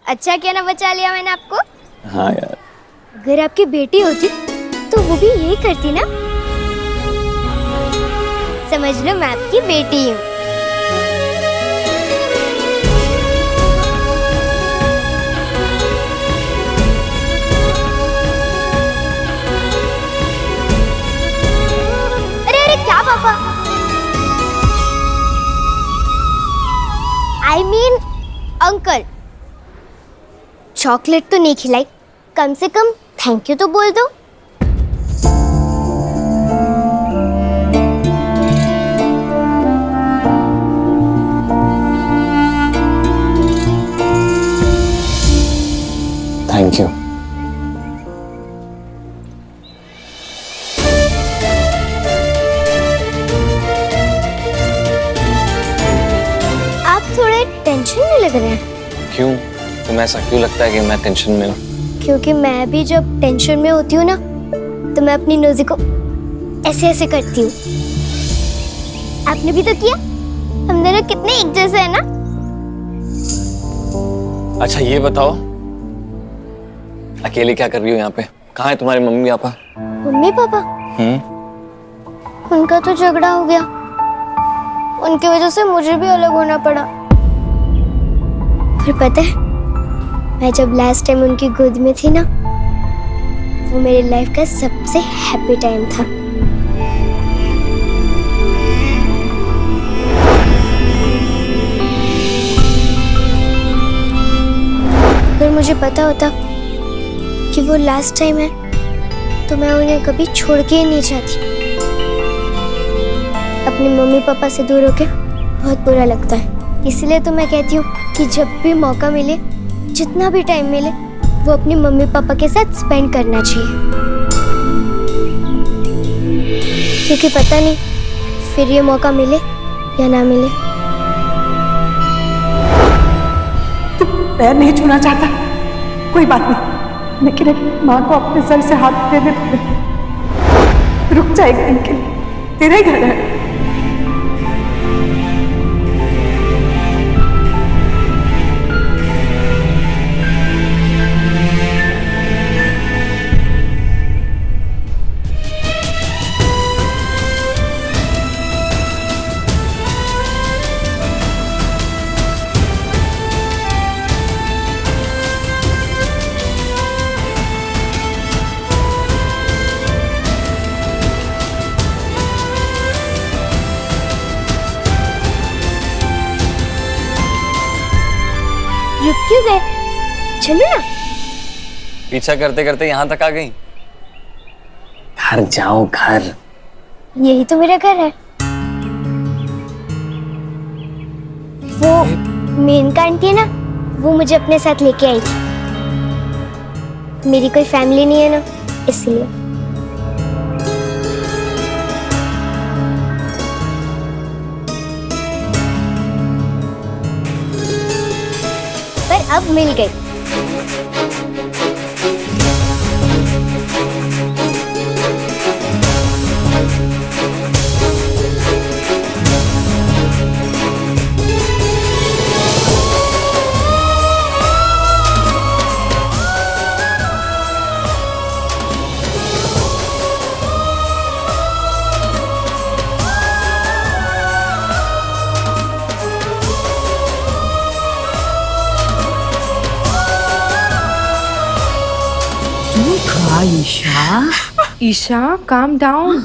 अच्छा क्या ना बचा लिया मैंने आपको। हाँ यार, अगर आपकी बेटी होती तो वो भी यही करती ना। समझ लो मैं आपकी बेटी हूँ। अरे अरे क्या पापा? I mean अंकल, चॉकलेट तो नहीं खिलाई, कम से कम थैंक यू तो बोल दो। Thank you. आप थोड़े टेंशन में लग रहे हैं। क्यों? तुम्हें ऐसा क्यों लगता है कि मैं टेंशन में हूँ? क्योंकि मैं भी जब टेंशन में होती हूँ ना, तो मैं अपनी नोज़ी को ऐसे ऐसे करती हूँ। आपने भी तो किया। हम दोनों कितने एक जैसे हैं ना। अच्छा ये बताओ, अकेले क्या कर रही हो यहाँ पे? कहाँ है तुम्हारे मम्मी पापा? Mummy papa? उनका तो झगड़ा हो गया, उनकी वजह से मुझे भी अलग होना पड़ा। फिर पता है, मैं जब लास्ट टाइम उनकी गोद में थी ना, वो मेरी लाइफ का सबसे हैप्पी टाइम था। अगर मुझे पता होता कि वो लास्ट टाइम है, तो मैं उन्हें कभी छोड़ के ही नहीं चाहती। अपने मम्मी पापा से दूर होके बहुत बुरा लगता है। इसलिए तो मैं कहती हूँ कि जब भी मौका मिले, जितना भी टाइम मिले, वो अपने मम्मी पापा के साथ स्पेंड करना चाहिए। क्योंकि पता नहीं फिर ये मौका मिले या ना मिले। तू पैर नहीं छूना चाहता, कोई बात नहीं, लेकिन एक माँ को अपने सर से हाथ देने दे। रुक जा एक दिन के लिए, तेरा ही घर है। रुक क्यों गए? चलो ना। पीछा करते करते यहाँ तक आ गई। घर जाओ, घर। यही तो मेरा घर है। वो मेनका आंटी है ना, वो मुझे अपने साथ लेके आई थी। मेरी कोई फैमिली नहीं है ना, इसलिए। पर अब मिल गई। Isha calm down.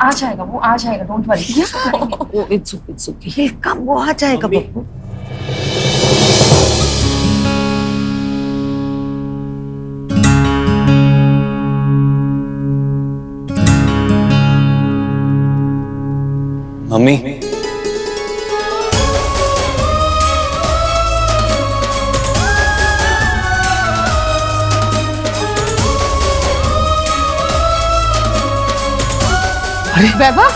आ जाएगा वो, आ जाएगा, डोंट वरी। इट्स ओके कम, वो आ जाएगा बब्बू। मम्मी, अरे वैभव,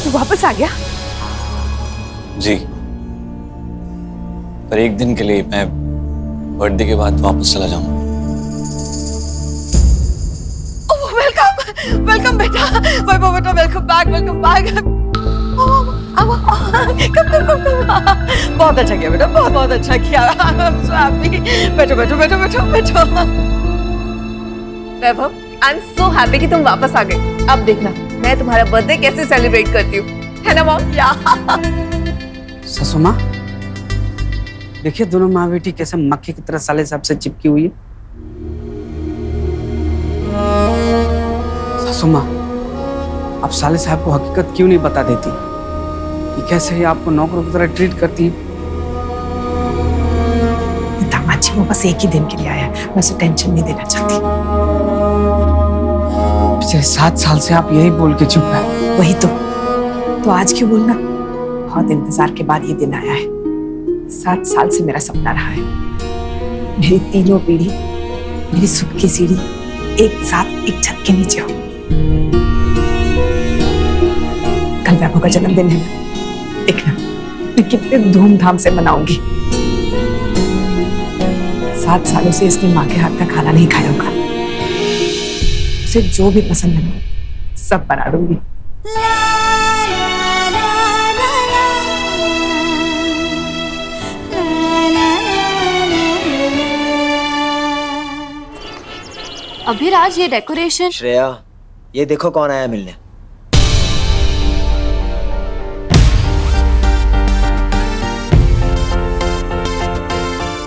तू वापस आ गया? जी, पर एक दिन के लिए। मैं बर्थडे के बाद वापस चला जाऊंगा। वेलकम वेलकम बेटा, वैभव बेटा, वेलकम बैक, वेलकम बैक। आओ आओ कम कम कम कम। बहुत अच्छा किया बेटा, बहुत बहुत अच्छा किया। So happy. बैठो बैठो बैठो बैठो बैठो। वैभव, आई एम सो हैप्पी कि तुम वापस आ गए। अब देखना मैं तुम्हारा बर्थडे कैसे सेलिब्रेट करती हूँ, है ना मॉम? या ससु माँ, देखिए दोनों माँ बेटी कैसे मक्खी की तरह साले साहब से चिपकी हुई है। ससु माँ, आप साले साहब को हकीकत क्यों नहीं बता देती कि कैसे ये आपको नौकरों की तरह ट्रीट करती है? दामाद जी वो बस एक ही दिन के लिए आया है, मैं उसे टेंशन नहीं देना चाहती। पिछले 7 साल से आप यही बोल के चुप है। वही तो आज क्यों बोलना? बहुत इंतजार के बाद ये दिन आया है। 7 साल से मेरा सपना रहा है, मेरी तीनों पीढ़ी, मेरी सुख की सीढ़ी एक साथ एक छत के नीचे हो। कल वैभव का जन्मदिन है, देखना मैं कितने धूमधाम से मनाऊंगी। 7 सालों से इसने माँ के हाथ का खाना नहीं खाया होगा। उसे जो भी पसंद है ना, सब बना दूंगी। अभिराज, ये डेकोरेशन। श्रेया, ये देखो कौन आया मिलने।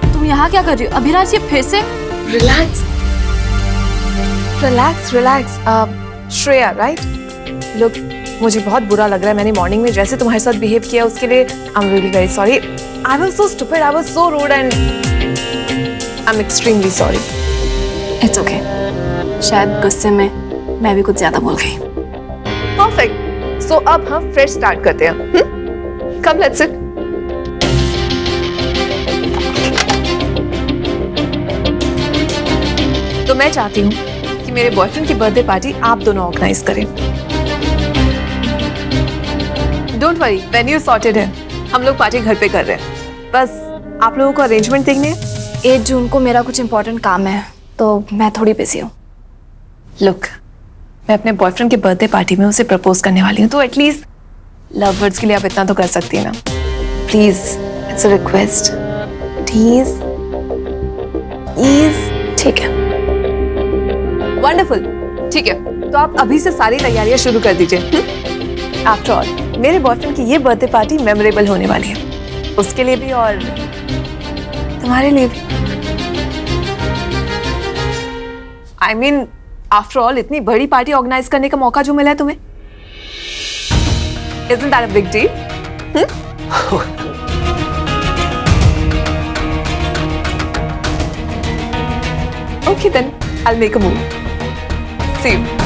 तुम यहाँ क्या कर रही हो? अभिराज, ये फिर से? Relax relax relax. Shreya right? Look, मुझे बहुत बुरा लग रहा है, मैंने मॉर्निंग में जैसे तुम्हारे साथ बिहेव किया उसके लिए I am really very sorry. I was so stupid, I was so rude and I am extremely sorry. It's okay. शायद गुस्से में मैं भी कुछ ज्यादा बोल गई। परफेक्ट। सो अब हम फ्रेश स्टार्ट करते हैं। Come let's sit. तो मैं चाहती हूँ कि मेरे बॉयफ्रेंड की बर्थडे पार्टी आप दोनों ऑर्गेनाइज करें। डोंट वरी, वेन्यू सॉर्टेड है, हम लोग पार्टी घर पे कर रहे हैं, बस आप लोगों को अरेंजमेंट देखने हैं। 8 जून को मेरा कुछ इंपॉर्टेंट काम है तो मैं थोड़ी बिजी हूँ। लुक, मैं अपने बॉयफ्रेंड के बर्थडे पार्टी में उसे प्रपोज करने वाली हूँ, तो एटलीस्ट लव वर्ड्स के लिए आप इतना तो कर सकती है ना। Please, it's a request, please please. ठीक है, वंडरफुल। ठीक है, तो आप अभी से सारी तैयारियां शुरू कर दीजिए। आफ्टर ऑल मेरे बॉयफ्रेंड की ये बर्थडे पार्टी मेमोरेबल होने वाली है, उसके लिए भी और तुम्हारे लिए भी। आई मीन आफ्टर ऑल इतनी बड़ी पार्टी ऑर्गेनाइज करने का मौका जो मिला है तुम्हें, Isn't that a big deal? Okay then, I'll make a move. See you.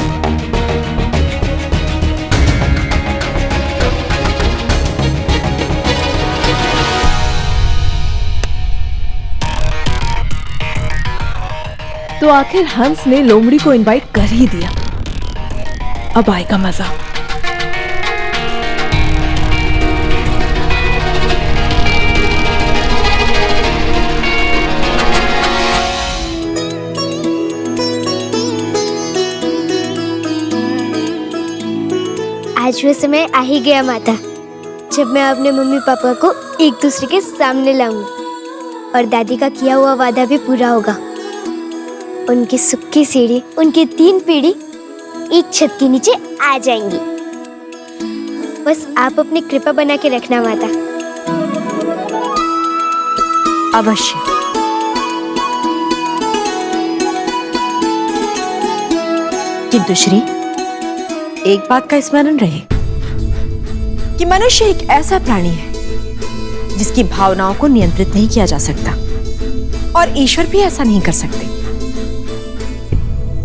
तो आखिर हंस ने लोमड़ी को इनवाइट कर ही दिया। अब आएगा मजा। आज वो समय आ ही गया माता, जब मैं अपने मम्मी पापा को एक दूसरे के सामने लाऊंगी और दादी का किया हुआ वादा भी पूरा होगा। उनकी सुख की सीढ़ी, उनकी 3 पीढ़ी एक छत के नीचे आ जाएंगी। बस आप अपनी कृपा बना के रखना माता। अवश्य। किंतु श्री, एक बात का स्मरण रहे कि मनुष्य एक ऐसा प्राणी है जिसकी भावनाओं को नियंत्रित नहीं किया जा सकता, और ईश्वर भी ऐसा नहीं कर सकते।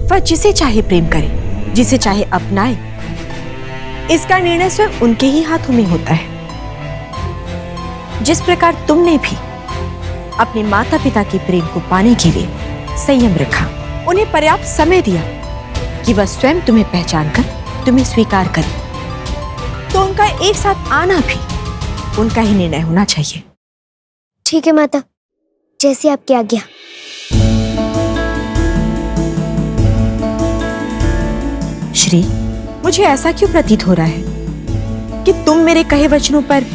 वह जिसे चाहे प्रेम करे, जिसे चाहे अपनाए, इसका निर्णय स्वयं उनके ही हाथों में होता है। जिस प्रकार तुमने भी अपने माता पिता के प्रेम को पाने के लिए संयम रखा, उन्हें पर्याप्त समय दिया कि वह स्वयं तुम्हें पहचान कर तुम्हें स्वीकार करे, तो उनका एक साथ आना भी उनका ही निर्णय होना चाहिए। ठीक है माता, जैसी आपकी आज्ञा। श्री, मुझे ऐसा क्यों प्रतीत हो रहा है कि तुम मेरे कहे वचनों पर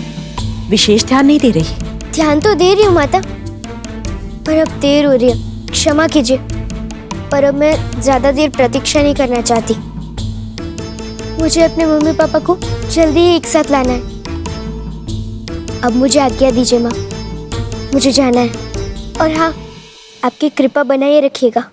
विशेष ध्यान नहीं दे रही। ध्यान तो दे रही हूँ माता, पर अब देर हो रही है, क्षमा कीजिए। पर अब मैं ज्यादा देर प्रतीक्षा नहीं करना चाहती। मुझे अपने मम्मी पापा को जल्दी ही एक साथ लाना है। अब मुझे आज्ञा दीजिए माँ, मुझे जाना है। और हाँ, आपकी कृपा बनाए रखिएगा।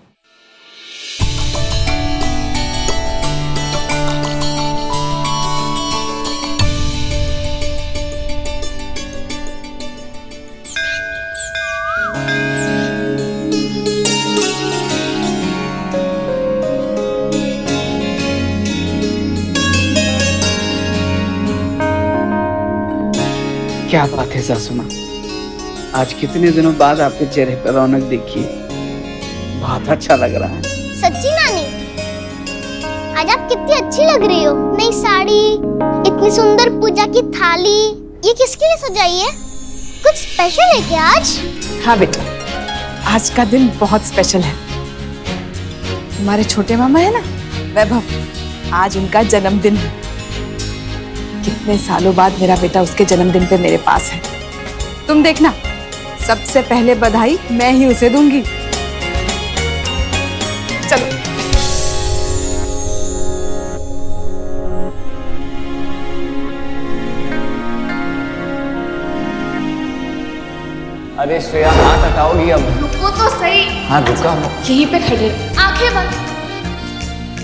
क्या बात है सासू माँ, आज कितने दिनों बाद आपके चेहरे पर रौनक देखी है। बहुत अच्छा लग रहा है। सच्ची नानी, आज आप कितनी अच्छी लग रही हो। नई साड़ी, इतनी सुंदर पूजा की थाली, ये किसके लिए सजाई है? कुछ स्पेशल है क्या आज? हाँ बेटा, आज का दिन बहुत स्पेशल है। हमारे छोटे मामा है ना वैभव, आज उनका जन्मदिन है। कितने सालों बाद मेरा बेटा उसके जन्मदिन पे मेरे पास है। तुम देखना, सबसे पहले बधाई मैं ही उसे दूंगी। चलो। अरे श्रेया, हाथ हटाओगी अब? रुको तो सही। हाँ रुका। यहीं पे खड़े रहो, आंखें बंद।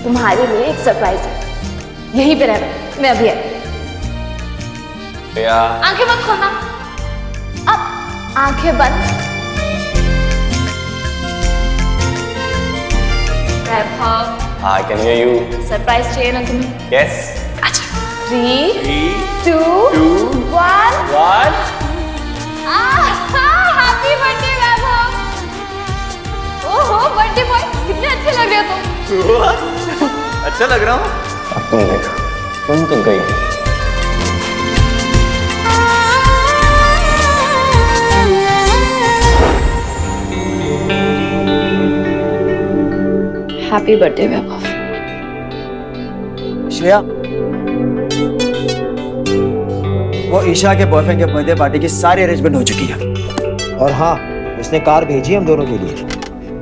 तुम्हारे लिए एक सरप्राइज है, यहीं पे रहना, मैं अभी आई। श्रेया, आंखें मत खोलना, अब आंखें बंद। वैभव, I can hear you. Surprise चाहिए ना तुम्हें? Yes. अच्छा, 3, 3, 2, 1। 1. हैप्पी बर्थडे वैभव। ओहो बर्थडे बॉय, कितने अच्छे लग रहे हो तुम। अच्छा लग रहा हूँ? अब तुम देखो, तुम तो गई। हैप्पी बर्थडे वैभव। श्रेया, वो ईशा के बॉयफ्रेंड के बर्थडे पार्टी की सारी अरेंजमेंट हो चुकी है। और हाँ, उसने कार भेजी हम दोनों के लिए।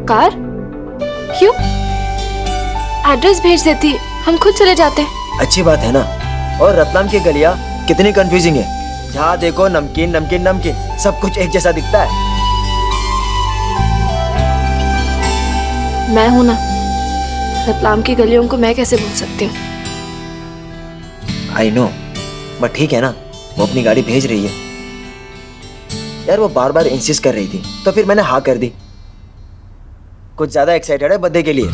कार? क्यों? एड्रेस भेज देती, हम खुद चले जाते। अच्छी बात है ना। और रतलाम की गलियां कितनी कंफ्यूजिंग है। जहाँ देखो नमकीन नमकीन नमकीन, सब कुछ एक जैसा दिखता है। मैं हूं ना, रतलाम की गलियों को मैं कैसे भूल सकती हूँ? आई नो, बट ठीक है ना, वो अपनी गाड़ी भेज रही है। यार वो बार बार इंसिस्ट कर रही थी, तो फिर मैंने हाँ कर दी। कुछ ज्यादा एक्साइटेड है बर्थडे के लिए।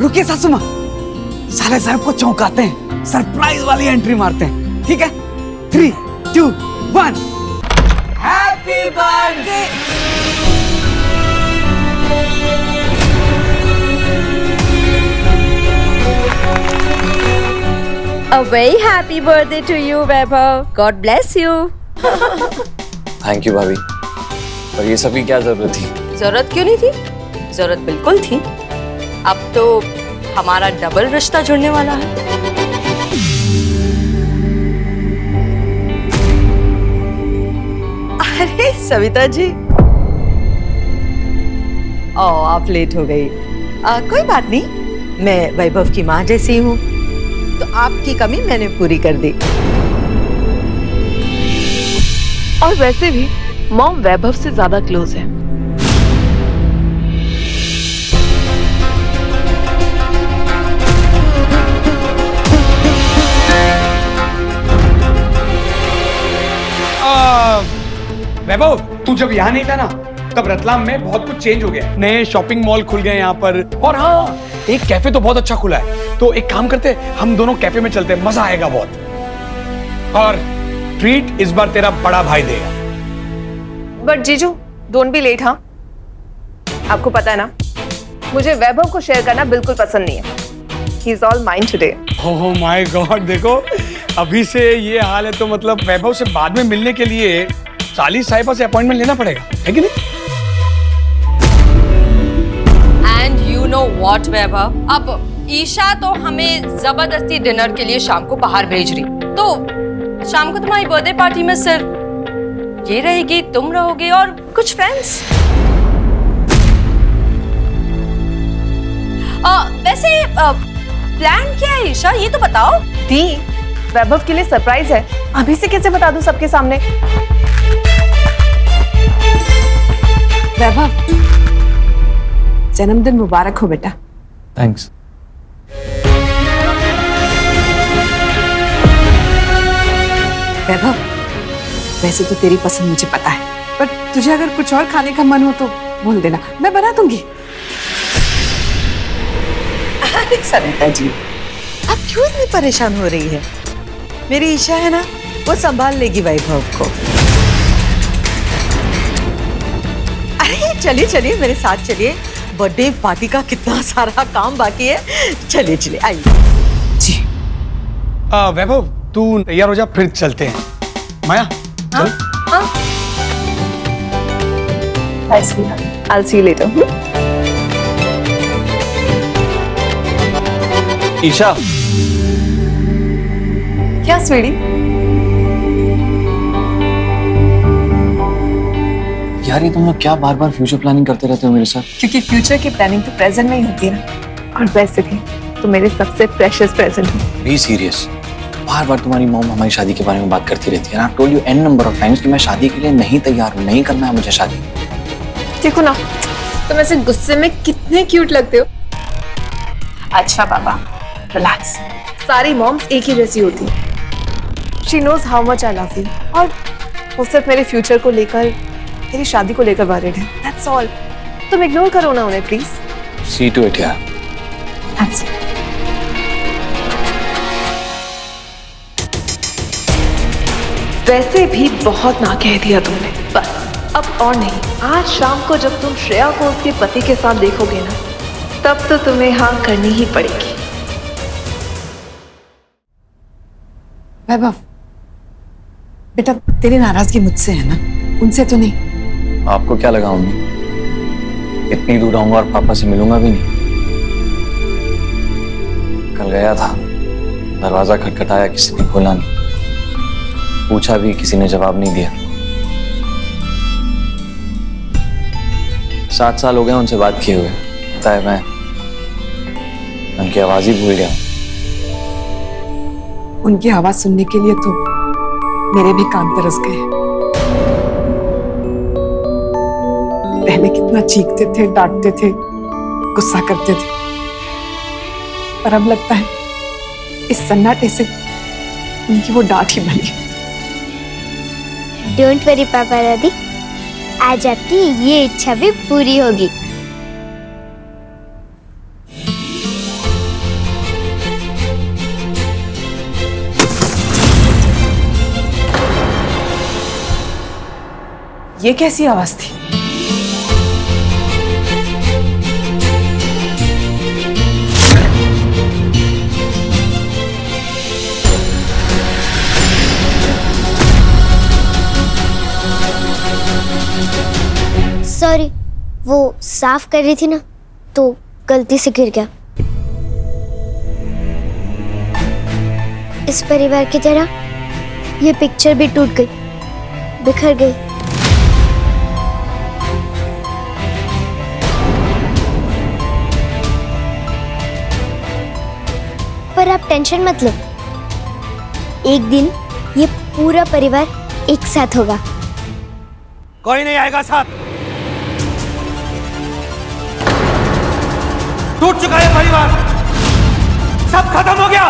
रुकिए सासू माँ, साले साहब को चौंकाते हैं, सरप्राइज वाली एंट्री मारते हैं। ठीक है, 3, 2, 1। Happy birthday. A very happy birthday to you, Vaibhav. God bless you. Thank you भाभी, पर ये सब की क्या जरूरत थी? जरूरत क्यों नहीं थी? जरूरत बिल्कुल थी। अब तो हमारा डबल रिश्ता जुड़ने वाला है। अरे सविता जी, ओ आप लेट हो गई। कोई बात नहीं, मैं वैभव की माँ जैसी हूँ, तो आपकी कमी मैंने पूरी कर दी। और वैसे भी मॉम वैभव से ज्यादा क्लोज है। वैभव, तू जब यहाँ नहीं था ना, तब रतलाम में बहुत कुछ चेंज हो गया है। नए शॉपिंग मॉल खुल गए यहाँ पर, और हाँ, एक कैफे तो बहुत अच्छा खुला है। तो एक काम करते, हम दोनों कैफे में चलते हैं, मजा आएगा बहुत। और ट्रीट इस बार तेरा बड़ा भाई देगा। बट जीजू, डोंट बी लेट। हाँ, आपको पता है ना, मुझे वैभव को शेयर करना बिल्कुल पसंद नहीं है। He is all mine today. Oh my God, देखो अभी से ये हाल है तो मतलब वैभव से बाद में मिलने के लिए साली साहिबा से अपॉइंटमेंट लेना पड़ेगा, है कि नहीं? एंड यू नो व्हाट वैभव, अब ईशा तो हमें जबरदस्ती डिनर के लिए शाम को बाहर भेज रही, तो शाम को तुम्हारी बर्थडे पार्टी में सिर्फ ये रहेगी, तुम रहोगे और कुछ फ्रेंड्स। वैसे प्लान क्या है ईशा, ये तो बताओ। दी, वैभव के लिए सरप्राइज है, अभी से कैसे बता दूं सबके सामने। वैभव, जन्मदिन मुबारक हो बेटा। थैंक्स। वैभव, वैसे तो तेरी पसंद मुझे पता है, पर तुझे अगर कुछ और खाने का मन हो तो बोल देना, मैं बना दूंगी। अरे सरिता जी, आप क्यों इतनी परेशान हो रही है? मेरी ईशा है ना, वो संभाल लेगी वैभव को। अरे चलिए चलिए, मेरे साथ चलिए, बर्थडे पार्टी का कितना सारा काम बाकी है। चलिए चलिए, आइए। जी। वैभव, तू तैयार हो जा, फिर चलते हैं। माया, चल। I'll see you later. Isha, क्या स्वीटी? यार ये तुम लोग क्या बार बार फ्यूचर प्लानिंग करते रहते हो मेरे साथ? क्योंकि फ्यूचर की प्लानिंग तो प्रेजेंट में ही होती है ना, और वैसे भी तो मेरे सबसे प्रेशियस प्रेजेंट हो। Be serious. बार बार तुम्हारी मॉम हमारी शादी के बारे में बात करती रहती है ना। I told you an number of times कि मैं शादी के लिए नहीं तैयार हूँ, नहीं करना है मुझे शादी। देखो ना, तुम ऐसे गुस्से में कितने क्यूट लगते हो। अच्छा बाबा, रिलैक्स। सारी मॉम्स एक ही जैसी होती हैं। She knows how much I love you, और वो सिर्फ मेरे फ्यूचर को लेकर, मेरी शादी को लेकर वरीड है। That's all. तुम इग्नोर करो ना उन्हें प्लीज। सी टू इट यार। That's it. वैसे भी बहुत ना कह दिया तुमने, बस अब और नहीं। आज शाम को जब तुम श्रेया को उसके पति के साथ देखोगे ना, तब तो तुम्हें हाँ करनी ही पड़ेगी। वैभव, बेटा तेरी नाराजगी मुझसे है ना, उनसे तो नहीं। आपको क्या लगा मम्मी, इतनी दूर आऊंगा और पापा से मिलूंगा भी नहीं? कल गया था, दरवाजा खटखटाया, किसी ने खोला नहीं, पूछा भी, किसी ने जवाब नहीं दिया। 7 साल हो गए उनसे बात किए हुए, पता है मैं उनकी आवाज ही भूल गया। उनकी आवाज सुनने के लिए तो मेरे भी कान तरस गए। पहले कितना चीखते थे, डांटते थे, गुस्सा करते थे, पर अब लगता है इस सन्नाटे से उनकी वो डांट ही बनी। डोंट वरी पापा दादी, आज आपकी ये इच्छा भी पूरी होगी। ये कैसी आवाज थी? सॉरी, वो साफ कर रही थी ना, तो गलती से गिर गया। इस परिवार की तरह ये पिक्चर भी टूट गई, बिखर गई। पर आप टेंशन मत लो, एक दिन ये पूरा परिवार एक साथ होगा। कोई नहीं आएगा साथ। टूट चुका है परिवार, सब खत्म हो गया।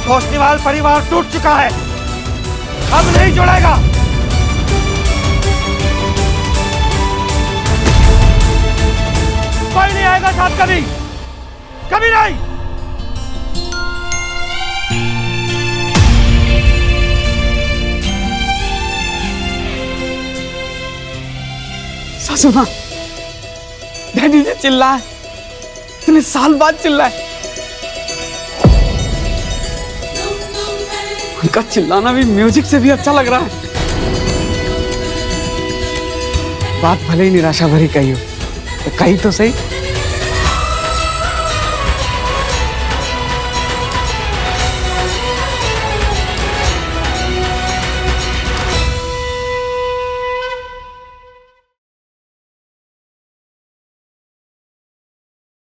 तोष्णीवाल परिवार टूट चुका है, अब नहीं जुड़ेगा। कोई नहीं आएगा साथ, कभी कभी नहीं। सुना, डैडी ने चिल्लाया, इतने साल बाद चिल्लाए। उनका चिल्लाना भी म्यूजिक से भी अच्छा लग रहा है। बात भले ही निराशा भरी कही हो, तो कही तो सही।